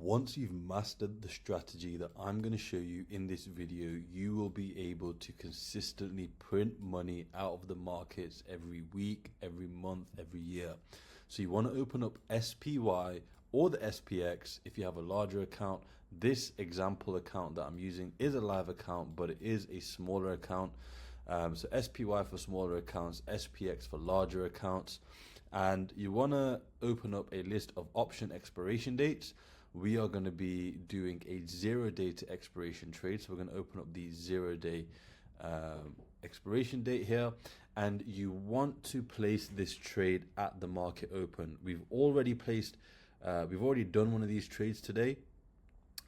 Once you've mastered the strategy that I'm going to show you in this video, you will be able to consistently print money out of the markets every week, every month, every year. So you want to open up SPY or the SPX if you have a larger account. This example account that I'm using is a live account, but it is a smaller account. So SPY for smaller accounts, SPX for larger accounts. And you want to open up a list of option expiration dates. We are going to be doing a 0 day to expiration trade. So we're going to open up the 0 day expiration date here. And you want to place this trade at the market open. We've already done one of these trades today.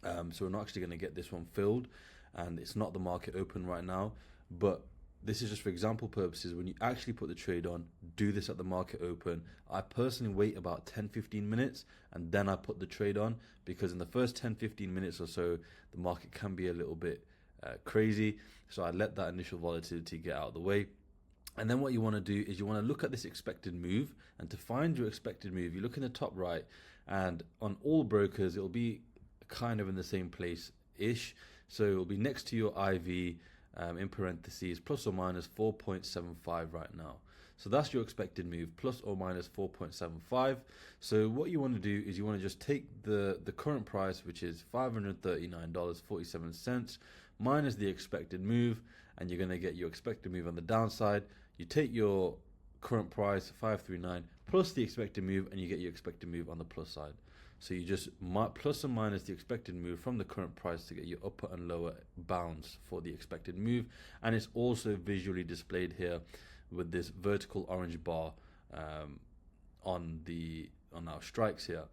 So we're not actually going to get this one filled, and it's not the market open right now, but this is just for example purposes. When you actually put the trade on, do this at the market open. I personally wait about 10-15 minutes and then I put the trade on, because in the first 10-15 minutes or so the market can be a little bit crazy, so I let that initial volatility get out of the way. And then what you want to do is you want to look at this expected move, and to find your expected move, you look in the top right, and on all brokers it'll be kind of in the same place ish, so it'll be next to your IV, in parentheses, plus or minus 4.75 right now. So that's your expected move, plus or minus 4.75. So what you want to do is you want to just take the current price, which is $539.47, minus the expected move, and you're going to get your expected move on the downside. You take your current price, 539, plus the expected move, and you get your expected move on the plus side. So you just plus or minus the expected move from the current price to get your upper and lower bounds for the expected move. And it's also visually displayed here with this vertical orange bar on our strikes here.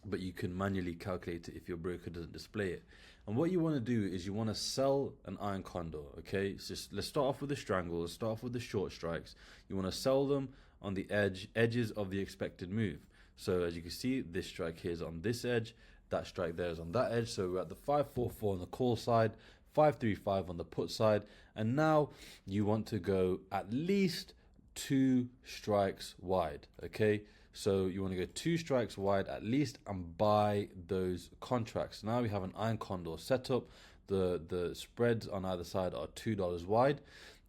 But you can manually calculate it if your broker doesn't display it. And what you want to do is you want to sell an iron condor. Okay, so let's start off with the strangle. Let's start off with the short strikes. You want to sell them on the edges of the expected move. So as you can see, this strike here is on this edge, that strike there is on that edge. So we're at the 544 on the call side, 535 on the put side, and now you want to go at least 2 strikes wide. Okay, so you want to go 2 strikes wide at least and buy those contracts. Now we have an iron condor setup. The spreads on either side are $2 wide.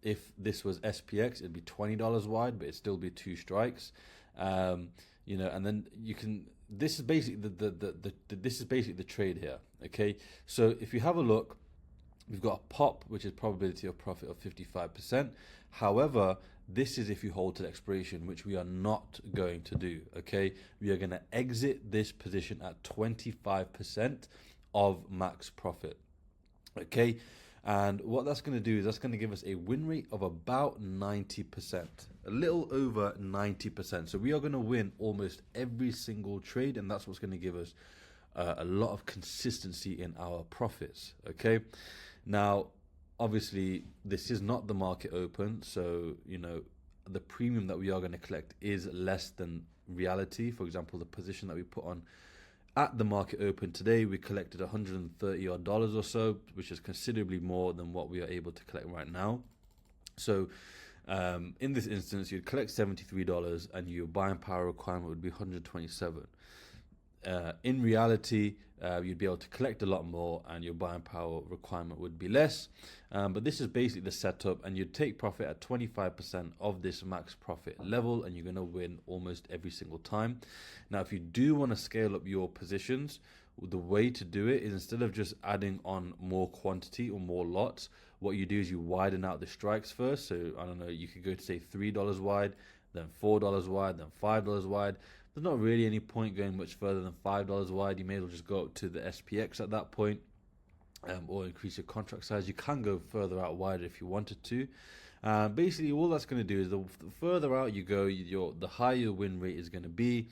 If this was SPX, it'd be $20 wide, but it'd still be 2 strikes. You know, and then you can. This is basically this is basically the trade here. Okay, so if you have a look, we've got a pop, which is probability of profit of 55%. However, this is if you hold to the expiration, which we are not going to do. Okay, we are going to exit this position at 25% of max profit. Okay, and what that's going to do is that's going to give us a win rate of about 90%, a little over 90%. So we are going to win almost every single trade, and that's what's going to give us a lot of consistency in our profits. Okay, now obviously this is not the market open, so you know the premium that we are going to collect is less than reality. For example, the position that we put on at the market open today, we collected $130 odd or so, which is considerably more than what we are able to collect right now. So in this instance, you'd collect $73 and your buying power requirement would be $127. In reality, you'd be able to collect a lot more and your buying power requirement would be less. But this is basically the setup, and you'd take profit at 25% of this max profit level, and you're going to win almost every single time. Now, if you do want to scale up your positions, the way to do it is, instead of just adding on more quantity or more lots, what you do is you widen out the strikes first. So I don't know, you could go to say $3 wide, then $4 wide, then $5 wide. There's not really any point going much further than $5 wide. You may as well just go up to the SPX at that point, or increase your contract size. You can go further out wider if you wanted to. Basically, all that's going to do is the further out you go, the higher your win rate is going to be,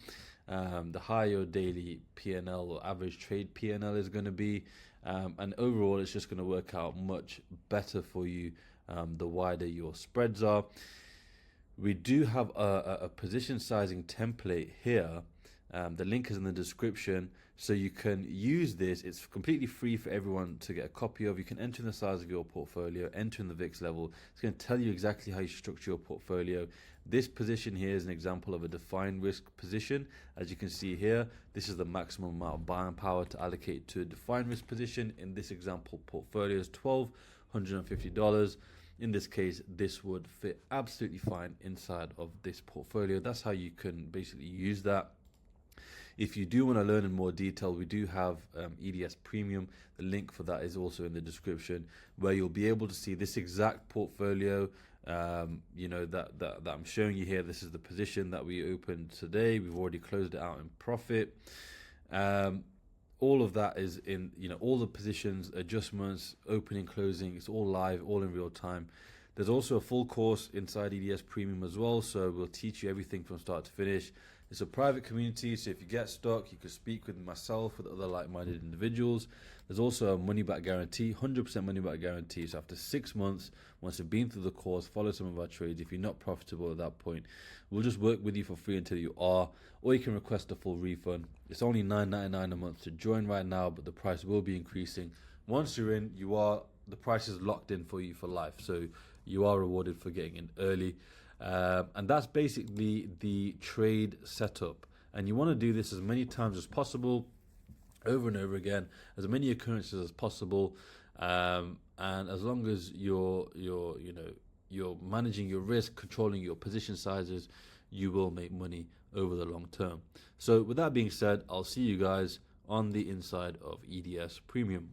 the higher your daily P&L or average trade P&L is going to be, and overall it's just going to work out much better for you the wider your spreads are. We do have a position sizing template here The link is in the description, so you can use this. It's completely free for everyone to get a copy of. You can enter in the size of your portfolio, enter in the VIX level. It's going to tell you exactly how you structure your portfolio. This position here is an example of a defined risk position. As you can see here, this is the maximum amount of buying power to allocate to a defined risk position. In this example, portfolio is $1,250. In this case, this would fit absolutely fine inside of this portfolio. That's how you can basically use that. If you do want to learn in more detail, we do have EDS Premium. The link for that is also in the description, where you'll be able to see this exact portfolio. That I'm showing you here. This is the position that we opened today. We've already closed it out in profit. All of that is in, all the positions, adjustments, opening, closing. It's all live, all in real time. There's also a full course inside EDS Premium as well, so we'll teach you everything from start to finish. It's a private community, so if you get stuck, you can speak with myself, with other like-minded individuals. There's also a money-back guarantee, 100% money-back guarantee. So after 6 months, once you've been through the course, follow some of our trades. If you're not profitable at that point, we'll just work with you for free until you are, or you can request a full refund. It's only $9.99 a month to join right now, but the price will be increasing. Once you're in, the price is locked in for you for life. So you are rewarded for getting in early. And that's basically the trade setup. And you want to do this as many times as possible, over and over again, as many occurrences as possible. And as long as you're managing your risk, controlling your position sizes, you will make money over the long term. So with that being said, I'll see you guys on the inside of EDS Premium.